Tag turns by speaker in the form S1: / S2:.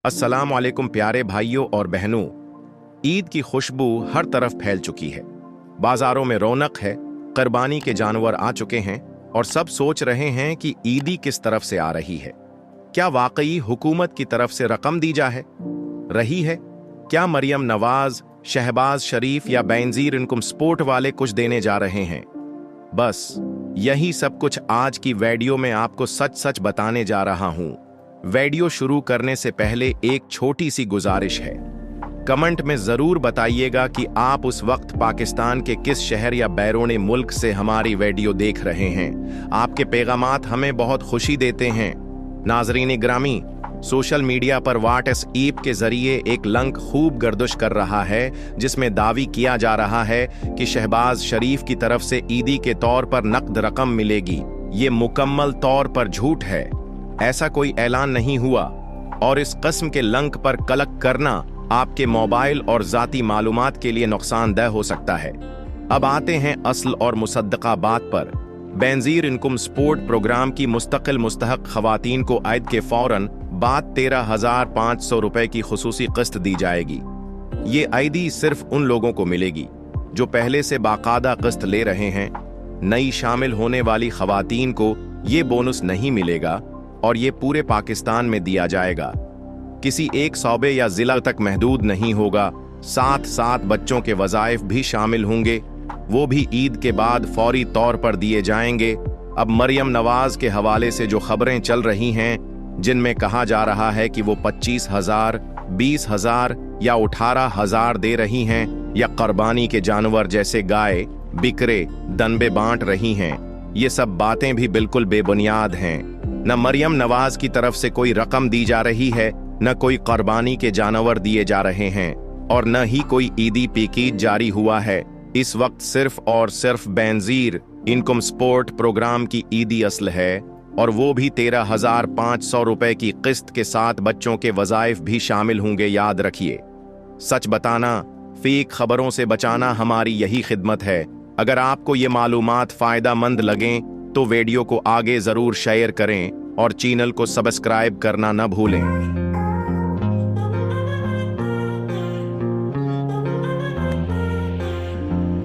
S1: अस्सलाम वालेकुम प्यारे भाइयों और बहनों। ईद की खुशबू हर तरफ फैल चुकी है। बाजारों में रौनक है, कुर्बानी के जानवर आ चुके हैं और सब सोच रहे हैं कि ईदी किस तरफ से आ रही है। क्या वाकई हुकूमत की तरफ से रकम दी जा रही है? क्या मरियम नवाज, शहबाज शरीफ या बेनजीर इनकम स्पोर्ट वाले कुछ देने जा रहे हैं? बस यही सब कुछ आज की वीडियो में आपको सच सच बताने जा रहा हूं। वीडियो शुरू करने से पहले एक छोटी सी गुजारिश है। कमेंट में जरूर बताइएगा कि आप उस वक्त पाकिस्तान के किस शहर या बैरूनी मुल्क से हमारी वीडियो देख रहे हैं। आपके पैगामात हमें बहुत खुशी देते हैं। नाजरीन ग्रामी, सोशल मीडिया पर व्हाट्सएप के जरिए एक लिंक खूब गर्दिश कर रहा है जिसमें दावी किया जा रहा है कि शहबाज शरीफ की तरफ से ईदी के तौर पर नकद रकम मिलेगी। ये मुकम्मल तौर पर झूठ है। ऐसा कोई ऐलान नहीं हुआ और इस किस्म के लिंक पर क्लिक करना आपके मोबाइल और जाती मालूमात के लिए नुकसानदेह हो सकता है। अब आते हैं असल और मुसद्दका बात पर। बेनजीर इनकम सपोर्ट प्रोग्राम की मुस्तकिल मुस्तहक खवातीन को ईद के फौरन बाद 13,500 रुपए की खुसूसी किस्त दी जाएगी। ये ईदी सिर्फ उन लोगों को मिलेगी जो पहले से बाकायदा किस्त ले रहे हैं। नई शामिल होने वाली खवातीन को ये बोनस नहीं मिलेगा और ये पूरे पाकिस्तान में दिया जाएगा। किसी एक सूबे या जिला तक महदूद नहीं होगा। साथ साथ बच्चों के वज़ाइफ भी शामिल होंगे, वो भी ईद के बाद फौरी तौर पर दिए जाएंगे। अब मरियम नवाज के हवाले से जो खबरें चल रही हैं, जिनमें कहा जा रहा है कि वो 25,000, 20,000 या 18,000 दे रही हैं या कुर्बानी के जानवर जैसे गाय, बिकरे, दनबे बांट रही हैं, ये सब बातें भी बिल्कुल बेबुनियाद हैं। न मरियम नवाज की तरफ से कोई रकम दी जा रही है, न कोई कुर्बानी के जानवर दिए जा रहे हैं और न ही कोई ईदी पैकेज जारी हुआ है। इस वक्त सिर्फ और सिर्फ बेनजीर इनकम सपोर्ट प्रोग्राम की ईदी असल है और वो भी 13,500 रुपए की किस्त के साथ बच्चों के वज़ाइफ भी शामिल होंगे। याद रखिए, सच बताना, फेक खबरों से बचाना हमारी यही खिदमत है। अगर आपको ये मालूमात फायदेमंद लगें तो वीडियो को आगे जरूर शेयर करें और चैनल को सब्सक्राइब करना न भूलें।